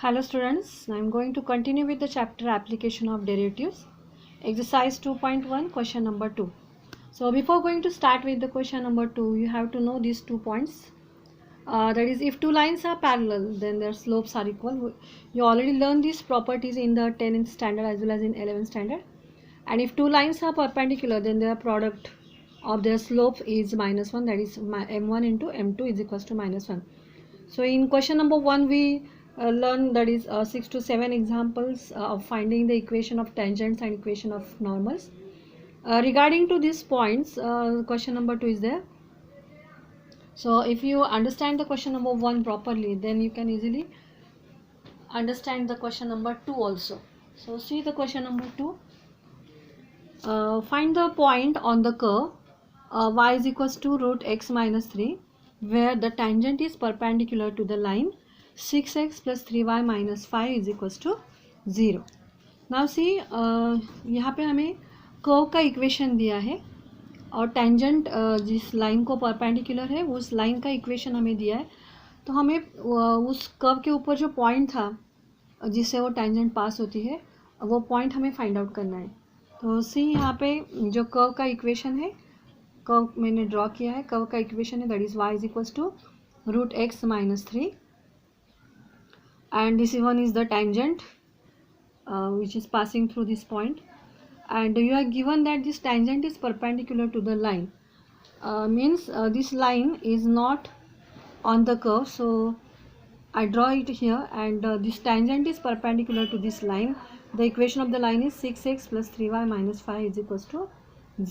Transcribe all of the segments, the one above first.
Hello students, I am going to continue with the chapter application of derivatives. Exercise 2.1 question number 2. So before going to start with the question number 2, you have to know these 2 points. That is, if two lines are parallel, then their slopes are equal. You already learned these properties in the 10th standard as well as in 11th standard. And if two lines are perpendicular, then their product of their slope is minus 1, that is m1 into m2 is equals to minus 1. So in question number 1 we learn, that is 6 to 7 examples of finding the equation of tangents and equation of normals. Regarding to these points, question number 2 is there. So if you understand the question number 1 properly, then you can easily understand the question number 2 also. So see the question number 2. Find the point on the curve y is equals to root x minus 3 where the tangent is perpendicular to the line 6x plus 3y minus 5 is equals to 0. Now see, यहाँ पे हमें curve का equation दिया है और tangent जिस line को perpendicular है उस लाइन का इक्वेशन हमें दिया है. तो हमें उस कर्व के ऊपर जो पॉइंट था जिससे वो टेंजेंट पास होती है वो पॉइंट हमें फाइंड आउट करना है. तो सी यहाँ पे जो कर्व का इक्वेशन है, कर्व मैंने ड्रॉ किया है, कर्व का इक्वेशन है that is y is equals to root X minus 3 and this one is the tangent which is passing through this point, and you are given that this tangent is perpendicular to the line, means this line is not on the curve, so I draw it here, and this tangent is perpendicular to this line. The equation of the line is 6x plus 3y minus 5 is equals to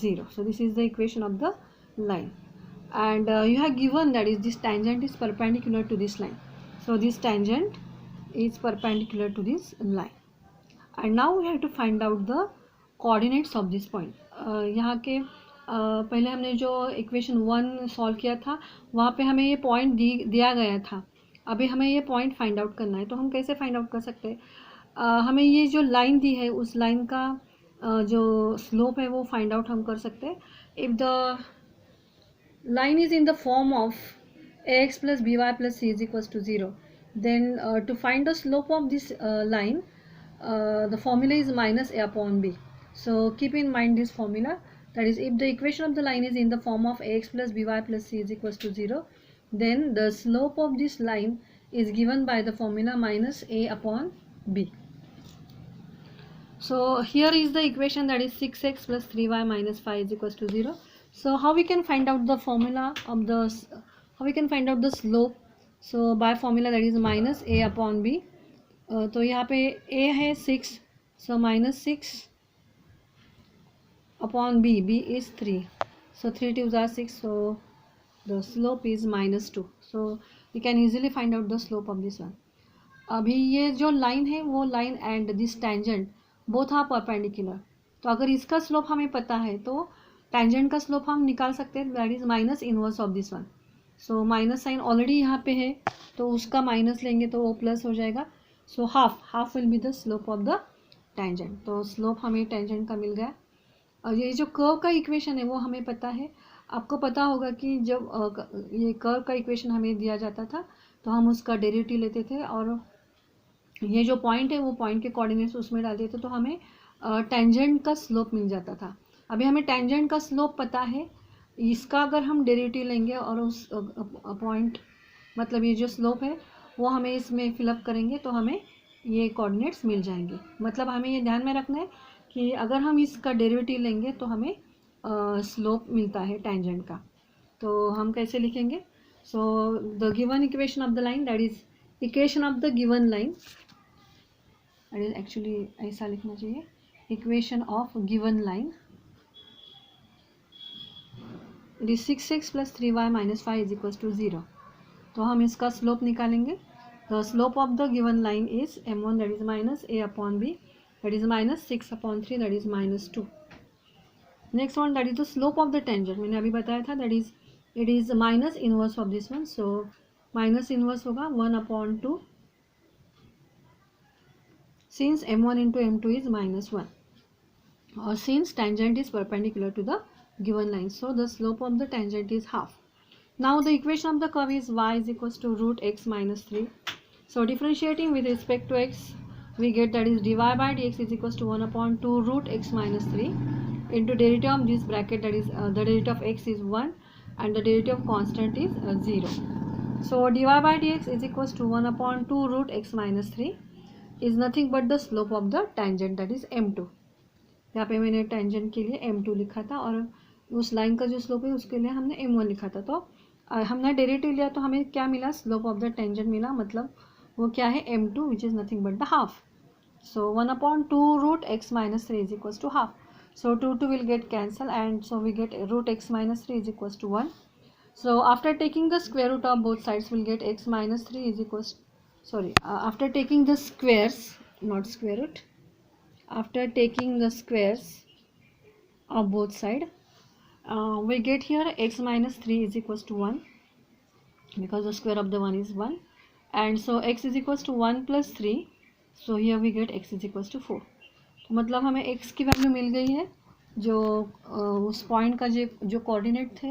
0. So this is the equation of the line, and you have given that is this tangent is perpendicular to this line. So this tangent is perpendicular to this line, and now we have to find out the coordinates of this point. यहाँ के पहले हमने जो equation 1 solve किया था वहाँ पे हमें ये पॉइंट दिया गया था. अभी हमें ये पॉइंट फाइंड आउट करना है. तो हम कैसे फाइंड आउट कर सकते हैं? हमें ये जो लाइन दी है उस लाइन का जो स्लोप है वो फाइंड आउट हम कर सकते हैं. If the line is in the form of ax plus by plus c is equals to 0, then to find the slope of this line, the formula is minus a upon b. So keep in mind this formula, that is if the equation of the line is in the form of ax plus by plus c is equals to 0, then the slope of this line is given by the formula minus a upon b. So here is the equation, that is 6x plus 3y minus 5 is equals to 0. So how we can find out the formula of the how we can find out the slope? So by formula, that is minus a upon b. तो यहाँ पे a है 6, so minus 6 upon b. b is 3, so 3 twos are 6, so the slope is minus 2. So we can easily find out the slope of this one. अभी ये जो line है वो line and this tangent both are perpendicular. तो अगर इसका slope हमें पता है तो टेंजेंट का स्लोप हम निकाल सकते हैं, that is minus inverse of this one. So minus sign already यहाँ पे है तो उसका माइनस लेंगे तो वो प्लस हो जाएगा. So half will be the slope of the tangent. तो स्लोप हमें टेंजेंट का मिल गया. और ये जो कर्व का इक्वेशन है वो हमें पता है. आपको पता होगा कि जब ये कर्व का इक्वेशन हमें दिया जाता था तो हम उसका डेरिवेटिव लेते थे और ये जो पॉइंट है वो पॉइंट के कोऑर्डिनेट्स उसमें डालते थे तो हमें टेंजेंट का स्लोप मिल जाता था. अभी हमें टेंजेंट का स्लोप पता है, इसका अगर हम डेरिवेटिव लेंगे और उस पॉइंट मतलब ये जो स्लोप है वो हमें इसमें फिलअप करेंगे तो हमें ये कोऑर्डिनेट्स मिल जाएंगे. मतलब हमें ये ध्यान में रखना है कि अगर हम इसका डेरिवेटिव लेंगे तो हमें स्लोप मिलता है टेंजेंट का. तो हम कैसे लिखेंगे? So the given equation of the line, that is equation of the given line, that is actually ऐसा लिखना चाहिए, equation of given line. It is 6x plus 3y minus 5 is equals to 0. तो हम इसका स्लोप निकालेंगे. The slope of the given line is m1, that is minus a upon b, that is minus 6 upon 3, that is minus 2. Next one, that is the slope of the tangent. मैंने अभी बताया था that is it is minus inverse of this one. So minus inverse होगा 1 upon 2 since m1 into m2 is minus 1 और since tangent is perpendicular to the given line, so the slope of the tangent is half. Now the equation of the curve is y is equals to root x minus 3. So differentiating with respect to x, we get that is dy by dx is equals to 1 upon 2 root x minus 3 into derivative of this bracket, that is the derivative of x is 1 and the derivative of constant is 0. So dy by dx is equals to 1 upon 2 root x minus 3 is nothing but the slope of the tangent, that is m2. यहाँ पे मैंने tangent के लिए m2 लिखा था और उस line का जो स्लोप है उसके लिए हमने m1 लिखा था. तो हमने डेरिवेटिव लिया तो हमें क्या मिला, स्लोप ऑफ द टेंजेंट मिला, मतलब वो क्या है m2 which is nothing but the half. So 1 upon 2 root x minus 3 is equals to half. So 2 will get cancelled and so we get root x minus 3 is equals to 1. So after taking the square root of both sides we'll get x minus 3 is equals, after taking the squares, not square root, after taking the squares of both side we get here x minus 3 is equals to 1 because the square of the 1 is 1, and so x is equals to 1 plus 3, so here we get x is equals to 4. तो मतलब हमें x की value मिल गई है जो उस point का जो कोऑर्डिनेट थे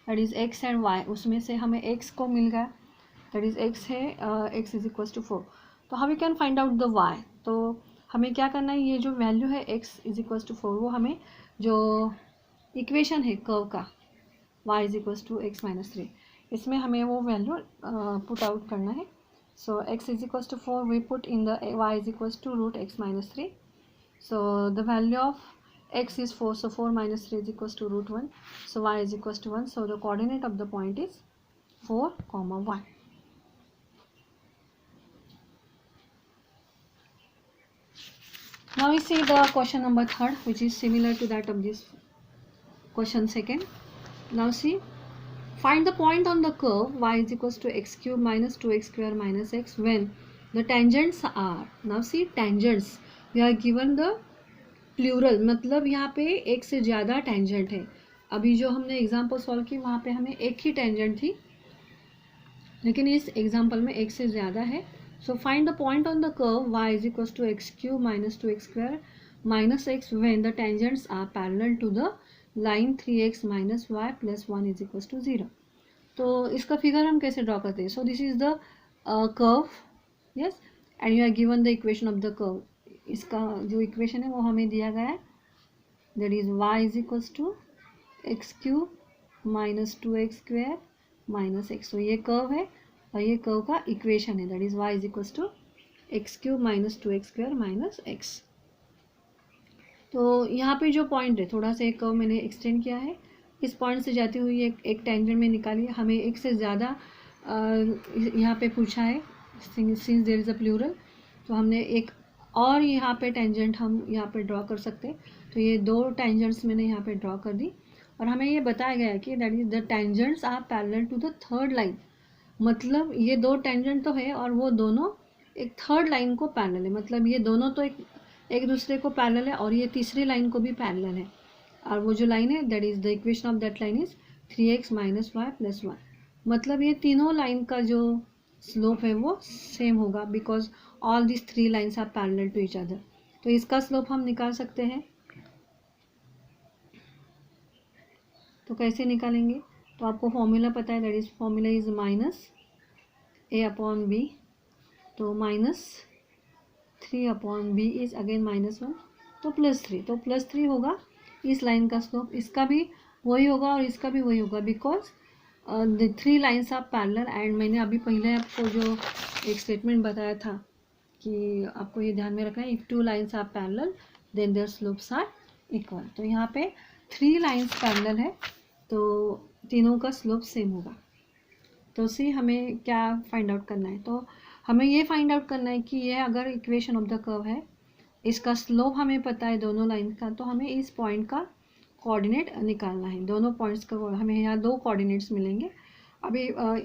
that is x and y, उसमें से हमें x को मिल गया, दैट इज़ x है x इज इक्वल्स टू 4. तो how we can find out the y. तो हमें क्या करना है, ये जो वैल्यू है x इज इक्वल्स टू 4 वो हमें जो इक्वेशन है कर्व का y is equals to x minus 3, इसमें हमें वो वैल्यू पुट आउट करना है. So x is equals to 4 we put in the y is equals to root x minus 3. So the value of x is 4, so 4 minus 3 is equals to root 1, so y is equals to 1, so the coordinate of the point is 4, 1. Now we see the question number 3rd, which is similar to that of this question 2nd. Now see, find the point on the curve y is equals to x cube minus 2x square minus x when the tangents are, now see tangents, we are given the plural, मतलब यहाँ पे एक से ज़्यादा tangent है. अभी जो हमने एग्जांपल सॉल्व की वहाँ पे हमें एक ही टेंजेंट थी, लेकिन इस एग्जांपल में एक से ज़्यादा है. So find the point on the curve y is equals to x cube minus 2x square minus x when the tangents are parallel to the line 3x minus y plus 1 is equals to 0. तो इसका figure हम कैसे draw करते हैं. So this is the curve, yes, and you are given the equation of the curve. इसका जो equation है वो हमें दिया गया है, that is y is equals to x cube minus 2x square minus x. तो ये कर्व है और ये कर्व का इक्वेशन है, that is y is equals to x cube minus 2x square minus x. तो यहाँ पे जो पॉइंट है, थोड़ा सा एक कर्व मैंने एक्सटेंड किया है, इस पॉइंट से जाती हुई एक टेंजेंट में निकाली, हमें एक से ज़्यादा यहाँ पे पूछा है since there is a plural, तो हमने एक और यहाँ पे टेंजेंट हम यहाँ पे ड्रॉ कर सकते हैं. तो ये दो टेंजेंट्स मैंने यहाँ पे ड्रॉ कर दी और हमें ये बताया गया है कि that is the tangents are parallel to the third line, मतलब ये दो टेंजेंट तो है और वो दोनों एक थर्ड लाइन को पैरेलल है, मतलब ये दोनों तो एक दूसरे को पैरेलल है और ये तीसरी लाइन को भी पैरेलल है. और वो जो लाइन है that is the equation of that line is 3x minus y plus 1, मतलब ये तीनों लाइन का जो स्लोप है वो सेम होगा because all this 3 lines are parallel to each other. तो इसका स्लोप हम निकाल सकते हैं. तो कैसे निकालेंगे, तो आपको फॉर्मूला पता है, that is formula is minus a upon b. तो minus 3 upon b is again minus 1, तो प्लस 3. तो प्लस 3 होगा इस लाइन का स्लोप, इसका भी वही होगा और इसका भी वही होगा because the 3 lines are parallel. And मैंने अभी पहले आपको जो एक स्टेटमेंट बताया था कि आपको ये ध्यान में रखना है, if 2 lines are parallel then their slopes are equal. तो यहाँ पे 3 लाइन्स पैरेलल है तो तीनों का स्लोप सेम होगा. तो सी हमें क्या फाइंड आउट करना है, तो हमें ये फाइंड आउट करना है कि ये अगर इक्वेशन ऑफ द कर्व है, इसका स्लोप हमें पता है दोनों लाइन का, तो हमें इस पॉइंट का कोऑर्डिनेट निकालना है. दोनों पॉइंट्स का हमें यहाँ 2 कोऑर्डिनेट्स मिलेंगे. अभी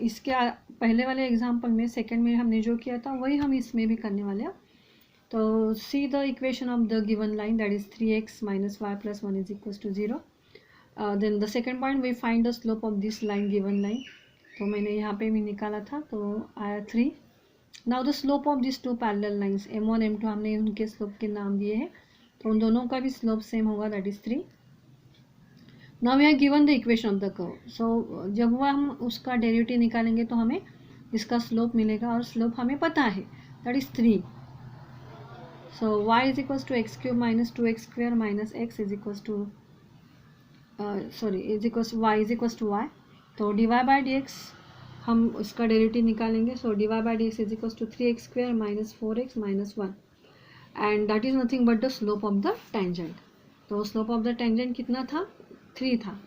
इसके पहले वाले एग्जांपल में सेकंड में हमने जो किया था वही हम इसमें भी करने वाले हैं. तो see the equation of the given line that is 3x minus y plus 1 is equals to 0. Then the second point we find the slope of this line given line. तो मैंने यहाँ पे भी निकाला था तो आया 3. Now the slope of this 2 parallel lines m1 m2 हमने उनके स्लोप के नाम दिए हैं, तो उन दोनों का भी स्लोप सेम होगा, that is 3. Now we are given the equation of the curve. So जब वह हम उसका डेरिवेटिव निकालेंगे तो हमें इसका स्लोप मिलेगा और स्लोप हमें पता है, that is 3. So y is equals to x cube minus 2x square minus x is equals to is equals y is equals to y. तो dy बाई डी एक्स हम उसका डेरिवेटिव निकालेंगे. So dy by d x is equals to 3x square minus 4x minus 1 and that is nothing but the slope of the tangent. तो slope of the tangent कितना था, 3 था.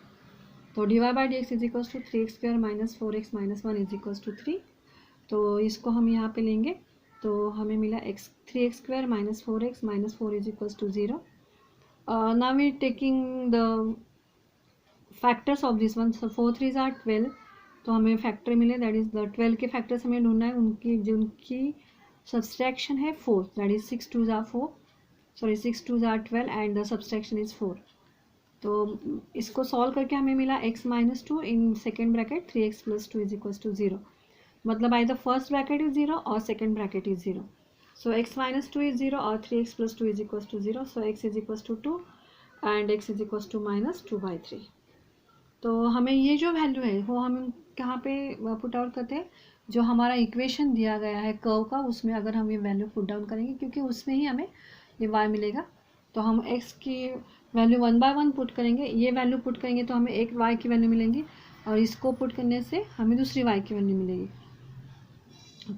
तो dy by d x is equals to 3x square minus 4x minus 1 is equals to 3. तो इसको हम यहाँ पे लेंगे तो हमें मिला 3x square minus 4x minus 4 is equals to 0. Now we taking the factors of this one. So 4 3s are 12. तो हमें फैक्टर मिले, दैट इज द 12 के फैक्टर्स हमें ढूंढना है. उनकी सब्सट्रैक्शन है 4, that is 6 2s are 4, 6 2s are 12 and the subtraction is 4. तो इसको सॉल्व करके हमें मिला x minus 2 in second bracket 3x plus 2 is equals to 0. मतलब I the first bracket is 0 और second bracket is 0. So x minus 2 is 0 और 3x plus 2 is equals to 0. So x is equals to 2 and x is equals to minus 2/3. तो हमें ये जो value है वो हम कहाँ पे पुट आउट करते हैं, जो हमारा इक्वेशन दिया गया है कर्व का, उसमें अगर हम ये वैल्यू पुट डाउन करेंगे क्योंकि उसमें ही हमें ये y मिलेगा. तो हम x की वैल्यू 1 बाय 1 पुट करेंगे, ये वैल्यू पुट करेंगे तो हमें एक y की वैल्यू मिलेंगी और इसको पुट करने से हमें दूसरी y की वैल्यू मिलेगी.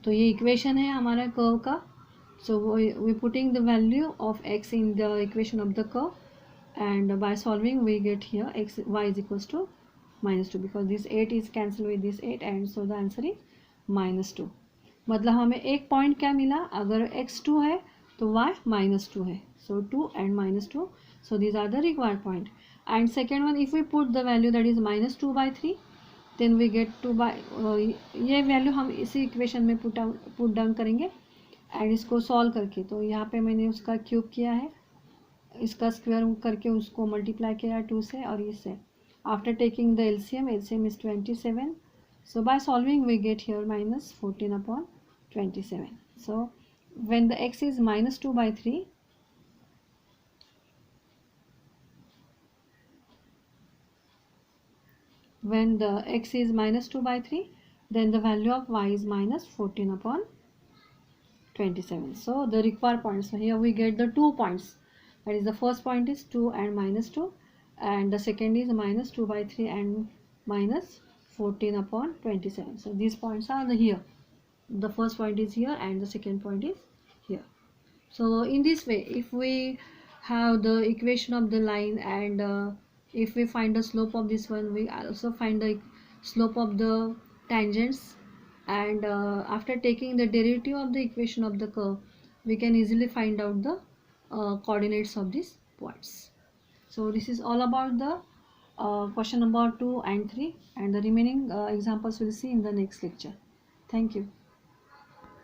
तो ये इक्वेशन है हमारा कर्व का. So we putting the value of x in the equation of the curve and by solving we get here y is equals to minus 2 because this 8 is cancelled with this 8 and so the answer is minus 2. मतलब हमें एक point क्या मिला, अगर x 2 है तो y minus 2 है. So 2 and minus 2, so these are the required point. And second one, if we put the value that is minus 2/3 then we get 2 by ये वैल्यू हम इसी इक्वेशन में पुट डाउन करेंगे and इसको solve करके. तो यहाँ पे मैंने उसका क्यूब किया है, इसका स्क्वायर करके उसको मल्टीप्लाई किया 2 से और इससे. After taking the LCM is 27. So by solving we get here minus 14/27. So when the x is minus 2/3 when the x is minus 2/3 then the value of y is minus 14/27. So the required points, so here we get the 2 points. That is the first point is 2 and minus 2 and the second is minus 2/3 and minus 14/27. So these points are here. The first point is here and the second point is here. So in this way, if we have the equation of the line and if we find the slope of this one, we also find the slope of the tangents, and after taking the derivative of the equation of the curve we can easily find out the coordinates of these points. So this is all about the question number 2 and 3, and the remaining examples we'll see in the next lecture. Thank you.